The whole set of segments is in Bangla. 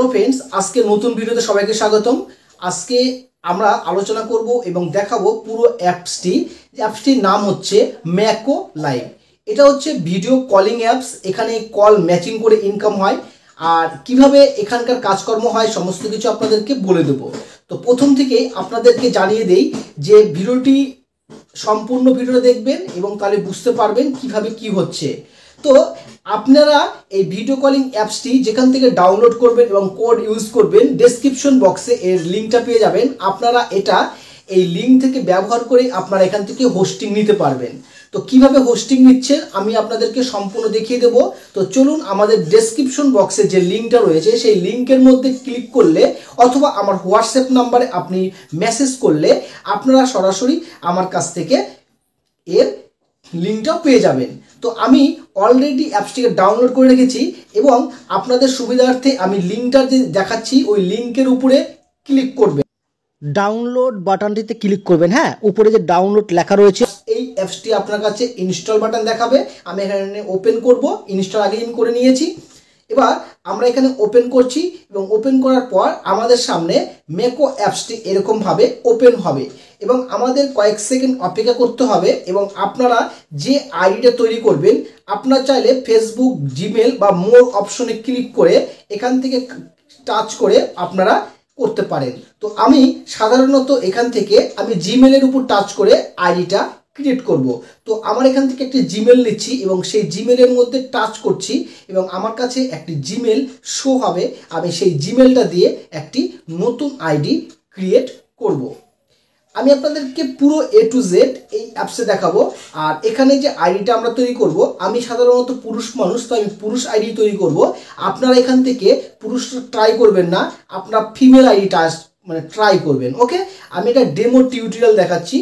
হ্যালো ফ্রেন্ডস, আজকে নতুন ভিডিওতে সবাইকে স্বাগতম। আজকে আমরা আলোচনা করব এবং দেখাবো পুরো অ্যাপসটির নাম হচ্ছে ম্যাকো লাইভ। এটা হচ্ছে ভিডিও কলিং অ্যাপস। এখানে কল ম্যাচিং করে ইনকাম হয়, আর কিভাবে এখানকার কাজকর্ম হয় সমস্ত কিছু আপনাদেরকে বলে দেবো। তো প্রথম থেকে আপনাদেরকে জানিয়ে দেই যে ভিডিওটি সম্পূর্ণ ভিডিওটা দেখবেন এবং তাহলে বুঝতে পারবেন কিভাবে কি হচ্ছে। তো আপনারা এই ভিডিও কলিং অ্যাপসটি যেখান থেকে ডাউনলোড করবেন এবং কোড ইউজ করবেন, ডেসক্রিপশন বক্সে এর লিঙ্কটা পেয়ে যাবেন। আপনারা এই লিঙ্ক থেকে ব্যবহার করে আপনারা এখান থেকে হোস্টিং নিতে পারবেন। তো কিভাবে হোস্টিং নিচ্ছেন আমি আপনাদেরকে সম্পূর্ণ দেখিয়ে দেব। তো চলুন, আমাদের ডেসক্রিপশন বক্সে যে লিঙ্কটা রয়েছে সেই লিঙ্কের মধ্যে ক্লিক করলে অথবা আমার হোয়াটসঅ্যাপ নাম্বারে আপনি মেসেজ করলে আপনারা সরাসরি আমার কাছ থেকে এর লিঙ্কটাও পেয়ে যাবেন। তো আমি অলরেডি অ্যাপসটিকে ডাউনলোড করে রেখেছি এবং আপনাদের সুবিধার্থে আমি লিঙ্কটা যে দেখাচ্ছি ওই লিঙ্কের উপরে ক্লিক করবেন। ডাউনলোড বাটনটিতে ক্লিক করবেন। হ্যাঁ, উপরে যে ডাউনলোড লেখা রয়েছে এই অ্যাপসটি আপনার কাছে ইনস্টল বাটন দেখাবে। আমি এখানে ওপেন করব, ইনস্টল আগেই করে নিয়েছি। এবার আমরা এখানে ওপেন করছি এবং ওপেন করার পর আমাদের সামনে ম্যাকো অ্যাপসটি এরকমভাবে ওপেন হবে এবং আমাদের কয়েক সেকেন্ড অপেক্ষা করতে হবে। এবং আপনারা যে আইডিটা তৈরি করবেন, আপনারা চাইলে ফেসবুক, জিমেল বা মোর অপশনে ক্লিক করে এখান থেকে টাচ করে আপনারা করতে পারেন। তো আমি সাধারণত এখান থেকে আমি জিমেলের উপর টাচ করে আইডিটা ক্রিয়েট করব। তো আমার এখান থেকে একটি জিমেল নিচ্ছি এবং সেই জিমেলের মধ্যে টাচ করছি এবং আমার কাছে একটি জিমেল শো হবে। আমি সেই জিমেলটা দিয়ে একটি নতুন আইডি ক্রিয়েট করব। আমি আপনাদেরকে পুরো A to Z এই অ্যাপসে দেখাবো। আর এখানে যে আইডিটা আমরা তৈরি করব, আমি সাধারণত পুরুষ মানুষ, তো আমি পুরুষ আইডি তৈরি করব। আপনারা এখান থেকে পুরুষটা ট্রাই করবেন না, আপনারা ফিমেল আইডিটা ট্রাই করবেন। ওকে, আমি এটা ডেমো টিউটোরিয়াল দেখাচ্ছি।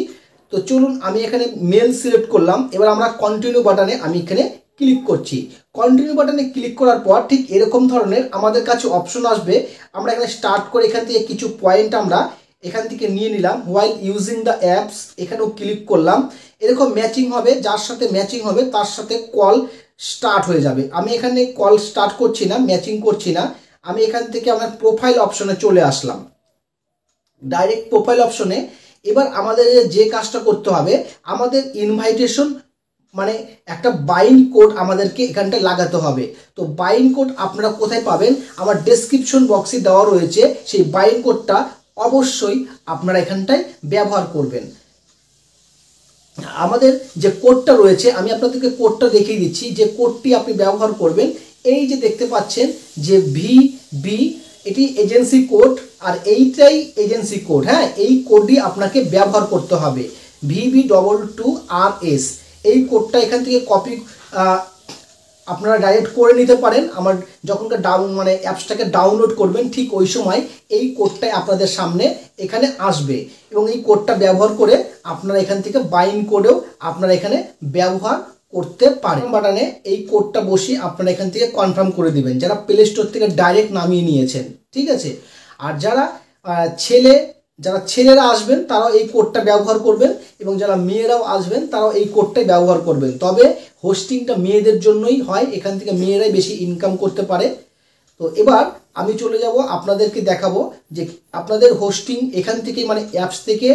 তো চলুন, আমি এখানে মেল সিলেক্ট করলাম। এবার আমরা কন্টিনিউ বাটনে আমি এখানে ক্লিক করছি। কন্টিনিউ বাটনে ক্লিক করার পর ঠিক এরকম ধরনের আমাদের কাছে অপশন আসবে। আমরা এখানে স্টার্ট করে এখান থেকে কিছু পয়েন্ট আমরা এখান থেকে নিয়ে নিলাম। হোয়াইল ইউজিং দ্য অ্যাপস এখানেও ক্লিক করলাম। এরকম ম্যাচিং হবে, যার সাথে ম্যাচিং হবে তার সাথে কল স্টার্ট হয়ে যাবে। আমি এখানে কল স্টার্ট করছি না, ম্যাচিং করছি না। আমি এখান থেকে আমার প্রোফাইল অপশনে চলে আসলাম, ডাইরেক্ট প্রোফাইল অপশনে। এবার আমাদের যে কাজটা করতে হবে, আমাদের ইনভাইটেশন একটা বাইন্ড কোড আমাদেরকে এখানটা লাগাতে হবে। তো বাইন্ড কোড আপনারা কোথায় পাবেন? আমার ডেসক্রিপশন বক্সে দেওয়া রয়েছে। সেই বাইন্ড কোডটা অবশ্যই আপনারা এখানটায় ব্যবহার করবেন। আমাদের যে কোডটা রয়েছে আমি আপনাদেরকে কোডটা দেখিয়ে দিচ্ছি, যে কোডটি আপনি ব্যবহার করবেন। এই যে দেখতে পাচ্ছেন যে VB, এটি এজেন্সি কোড, আর এইটাই এজেন্সি কোড। হ্যাঁ, এই কোডটি আপনাকে ব্যবহার করতে হবে, VB22RS। এই কোডটা এখান থেকে কপি আপনারা ডাইরেক্ট করে নিতে পারেন। আমার যখনকার অ্যাপসটাকে ডাউনলোড করবেন ঠিক ওই সময় এই কোডটাই আপনাদের সামনে এখানে আসবে এবং এই কোডটা ব্যবহার করে আপনারা এখান থেকে বাইন্ড কোডেও আপনারা এখানে ব্যবহার করতে পারেন। বাটনে এই কোডটা বসিয়ে আপনারা এখান থেকে কনফার্ম করে দিবেন, যারা প্লে স্টোর থেকে ডাইরেক্ট নামিয়ে নিয়েছেন। ঠিক আছে, আর যারা ছেলেরা আসবেন তারাও এই কোডটা ব্যবহার করবেন এবং যারা মেয়েরাও আসবেন তারাও এই কোডটাই ব্যবহার করবেন। তবে হোস্টিংটা মেয়েদের জন্যই হয়, এখান থেকে মেয়েরাই বেশি ইনকাম করতে পারে। তো এবার আমি চলে যাব, আপনাদেরকে দেখাবো যে আপনাদের হোস্টিং এখান থেকে অ্যাপস থেকে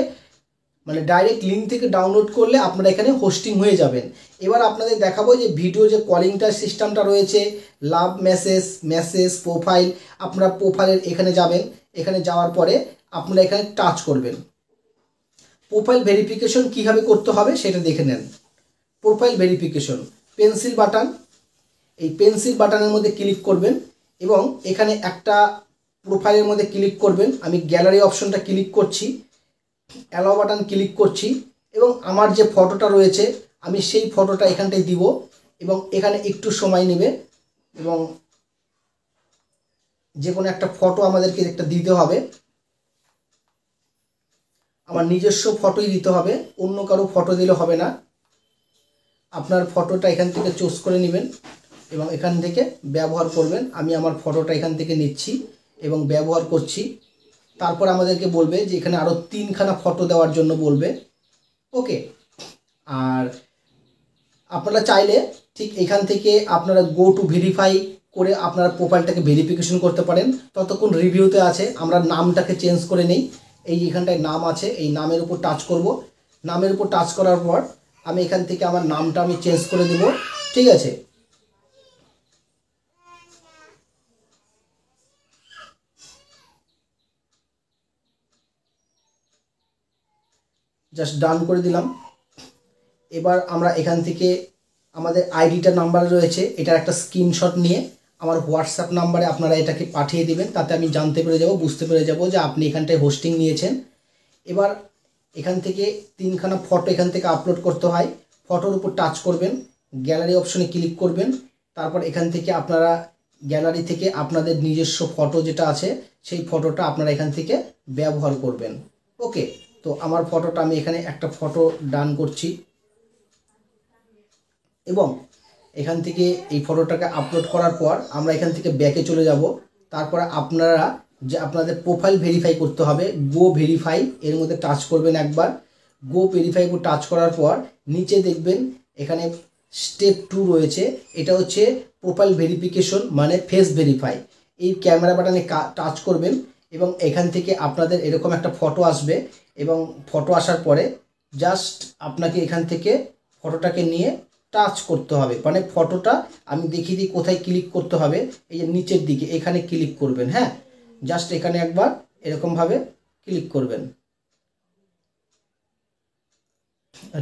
ডাইরেক্ট লিঙ্ক থেকে ডাউনলোড করলে আপনারা এখানে হোস্টিং হয়ে যাবেন। এবার আপনাদের দেখাবো যে ভিডিও যে কলিংটা সিস্টেমটা রয়েছে, লাভ মেসেজ প্রোফাইল। আপনারা প্রোফাইলের এখানে যাবেন, এখানে যাওয়ার পরে আপনারা এখানে টাচ করবেন। প্রোফাইল ভেরিফিকেশন কীভাবে করতে হবে সেটা দেখে নেন। প্রোফাইল ভেরিফিকেশন, পেন্সিল বাটন, এই পেন্সিল বাটনের মধ্যে ক্লিক করবেন এবং এখানে একটা প্রোফাইলের মধ্যে ক্লিক করবেন। আমি গ্যালারি অপশনটা ক্লিক করছি, অ্যালাও বাটন ক্লিক করছি এবং আমার যে ফটোটা রয়েছে আমি সেই ফটোটা এখানটায় দিব এবং এখানে একটু সময় নেবে এবং যে কোনো একটা ফটো আমাদেরকে একটা দিতে হবে। আমার নিজস্ব ফটোই দিতে হবে, অন্য কারো ফটো দিলে হবে না। আপনার ফটোটা এখান থেকে চুজ করে নেবেন এবং এখান থেকে ব্যবহার করবেন। আমি আমার ফটোটা এখান থেকে নিচ্ছি এবং ব্যবহার করছি। তারপর আমাদেরকে বলবে যে এখানে আরও 3খানা ফটো দেওয়ার জন্য বলবে। ওকে, আর আপনারা চাইলে ঠিক এখান থেকে আপনারা গো টু ভেরিফাই করে আপনারা প্রোফাইলটাকে ভেরিফিকেশন করতে পারেন। ততক্ষণ রিভিউতে আছে, আমরা নামটাকে চেঞ্জ করে নেই। এই এখানটায় নাম আছে, এই নামের উপর টাচ করব। নামের উপর টাচ করার পর আমি এখান থেকে আমার নামটা আমি চেঞ্জ করে দেব। ঠিক আছে, জাস্ট ডান করে দিলাম। এবার আমরা এখান থেকে আমাদের আইডিটা নাম্বার রয়েছে, এটার একটা স্ক্রিনশট নিয়ে আমার হোয়াটসঅ্যাপ নাম্বারে আপনারা এটাকে পাঠিয়ে দিবেন। তাতে আমি জানতে পেরে যাব, বুঝতে পেরে যাব যে আপনি এখানটায় হোস্টিং নিয়েছেন। এবার এখান থেকে 3খানা ফটো এখান থেকে আপলোড করতে হয়। ফটোর উপর টাচ করবেন, গ্যালারি অপশনে ক্লিক করবেন। তারপর এখান থেকে আপনারা গ্যালারি থেকে আপনাদের নিজস্ব ফটো যেটা আছে সেই ফটোটা আপনারা এখান থেকে ব্যবহার করবেন। ওকে, তো আমার ফটোটা আমি এখানে একটা ফটো ডান করছি এবং এখান থেকে এই ফটোটাকে আপলোড করার পর আমরা এখান থেকে ব্যাকে চলে যাব। তারপরে আপনারা যে আপনাদের প্রোফাইল ভেরিফাই করতে হবে, গো ভেরিফাই এর মধ্যে টাচ করবেন একবার। গো ভেরিফাই উপর টাচ করার পর নিচে দেখবেন এখানে স্টেপ 2 রয়েছে, এটা হচ্ছে প্রোফাইল ভেরিফিকেশন মানে ফেস ভেরিফাই। এই ক্যামেরা বাটনে টাচ করবেন এবং এখান থেকে আপনাদের এরকম একটা ফটো আসবে এবং ফটো আসার পরে জাস্ট আপনাকে এখান থেকে ফটোটাকে নিয়ে টাচ করতে হবে। মানে ফটোটা আমি দেখিয়ে দিই কোথায় ক্লিক করতে হবে। এই যে নিচের দিকে এখানে ক্লিক করবেন। হ্যাঁ, জাস্ট এখানে একবার এরকমভাবে ক্লিক করবেন।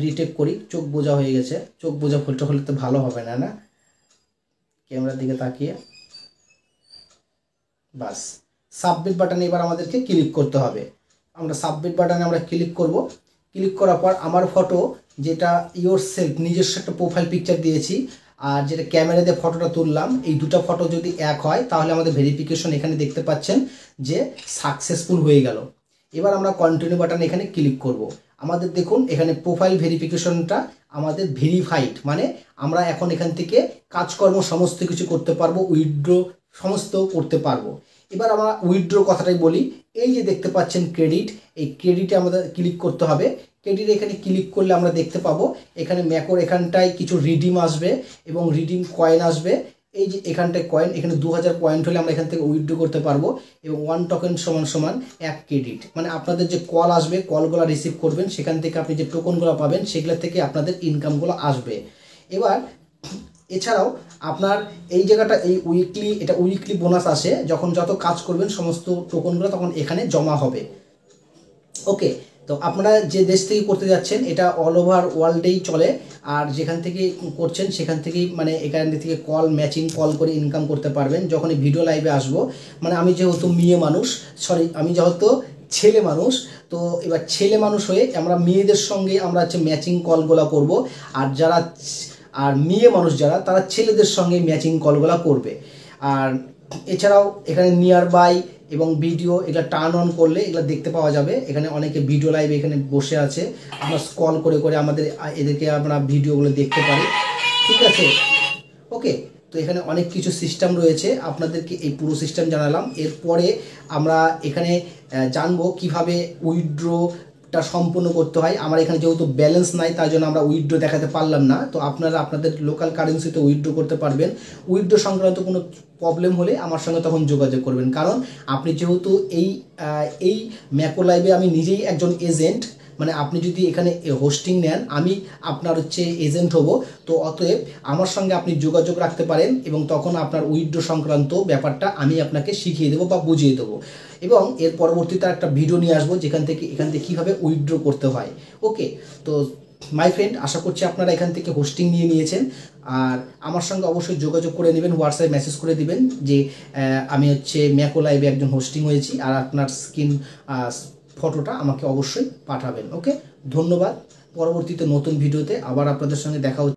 রিটেক করি, চোখ বোঝা হয়ে গেছে। চোখ বোঝা ফটো হলে তো ভালো হবে না, না? ক্যামেরার দিকে তাকিয়ে বাস সাবমিট বাটনে এবার আমাদেরকে ক্লিক করতে হবে। আমরা সাবমিট বাটনে আমরা ক্লিক করব। ক্লিক করার পর আমার ফটো যেটা ইয়োর সেলফ নিজস্ব একটা প্রোফাইল পিকচার দিয়েছি আর যেটা ক্যামেরা দিয়ে ফটোটা তুললাম, এই দুটো ফটো যদি এক হয় তাহলে আমাদের ভেরিফিকেশন এখানে দেখতে পাচ্ছেন যে সাকসেসফুল হয়ে গেল। এবার আমরা কন্টিনিউ বাটনে এখানে ক্লিক করব। আমাদের দেখুন এখানে প্রোফাইল ভেরিফিকেশনটা আমাদের ভেরিফাইড, মানে আমরা এখন এখান থেকে কাজকর্ম সমস্ত কিছু করতে পারবো, উইথড্র সমস্ত করতে পারবো। এবার আমরা উইথড্র কথাটাই বলি। এই যে দেখতে পাচ্ছেন ক্রেডিট, এই ক্রেডিটে আমাদের ক্লিক করতে হবে। ক্রেডিট এখানে ক্লিক করলে আমরা দেখতে পাবো এখানে ম্যাকোর এখানটায় কিছু রিডিম আসবে এবং রিডিম কয়েন আসবে। এই যে এখানটায় কয়েন, এখানে 2000 পয়েন্ট হলে আমরা এখান থেকে উইথড্র করতে পারবো এবং 1 টোকেন সমান সমান 1 ক্রেডিট। মানে আপনাদের যে কল আসবে, কলগুলো রিসিভ করবেন, সেখান থেকে আপনি যে টোকনগুলো পাবেন সেগুলো থেকে আপনাদের ইনকামগুলো আসবে। এবার এছাড়াও আপনার এই জায়গাটা এই উইকলি, এটা উইকলি বোনাস আসে, যখন যত কাজ করবেন সমস্ত টোকনগুলো তখন এখানে জমা হবে। ওকে, তো আপনারা যে দেশ থেকে করতে যাচ্ছেন এটা অল ওভার ওয়ার্ল্ডেই চলে, আর যেখান থেকে করছেন সেখান থেকেই মানে এখান থেকে কল ম্যাচিং কল করে ইনকাম করতে পারবেন। যখন এই ভিডিও লাইভে আসবো, মানে আমি যেহেতু আমি যেহেতু ছেলে মানুষ, তো এবার ছেলে মানুষ হয়ে আমরা মেয়েদের সঙ্গে আমরা হচ্ছে ম্যাচিং কলগুলো করব, আর মেয়ে মানুষ যারা তারা ছেলেদের সঙ্গে ম্যাচিং কলগুলো করবে। আর এছাড়াও এখানে নিয়ার বাই এবং ভিডিও এগুলো টার্ন অন করলে এগুলো দেখতে পাওয়া যাবে। এখানে অনেকে ভিডিও লাইভ এখানে বসে আছে, আমরা স্ক্রল করে করে এদেরকে আমরা ভিডিওগুলো দেখতে পারি। ঠিক আছে, ওকে, তো এখানে অনেক কিছু সিস্টেম রয়েছে, আপনাদেরকে এই পুরো সিস্টেম জানালাম। এরপরে আমরা এখানে জানবো কিভাবে উইথড্রটা সম্পূর্ণ করতে হয়। আমার এখানে যেহেতু ব্যালেন্স নাই তার জন্য আমরা উইথড্র দেখাতে পারলাম না। তো আপনারা আপনাদের লোকাল কারেন্সিতে উইথড্র করতে পারবেন। উইথড্র সংক্রান্ত কোনো প্রবলেম হলে আমার সঙ্গে তখন যোগাযোগ করবেন, কারণ আপনি যেহেতু এই ম্যাকো লাইভে আমি নিজেই একজন এজেন্ট, মানে আপনি যদি এখানে হোস্টিং নেন আমি আপনার হচ্ছে এজেন্ট হব। তো অতএব আমার সঙ্গে আপনি যোগাযোগ রাখতে পারেন এবং তখন আপনার উইথড্র সংক্রান্ত ব্যাপারটা আমি আপনাকে শিখিয়ে দেবো বা বুঝিয়ে দেবো এবং এর পরবর্তীতে একটা ভিডিও নিয়ে আসবো এখান থেকে কীভাবে উইথড্র করতে হয়। ওকে, তো মাই ফ্রেন্ড, আশা করছি আপনারা এখান থেকে হোস্টিং নিয়ে নিয়েছেন আর আমার সঙ্গে অবশ্যই যোগাযোগ করে নেবেন, হোয়াটসঅ্যাপে মেসেজ করে দিবেন যে আমি হচ্ছে ম্যাকো লাইভে একজন হোস্টিং হয়েছি, আর আপনার ফটোটা আমাকে অবশ্যই পাঠাবেন। ওকে, ধন্যবাদ। পরবর্তীতে নতুন ভিডিওতে আবার আপনাদের সঙ্গে দেখা হচ্ছে।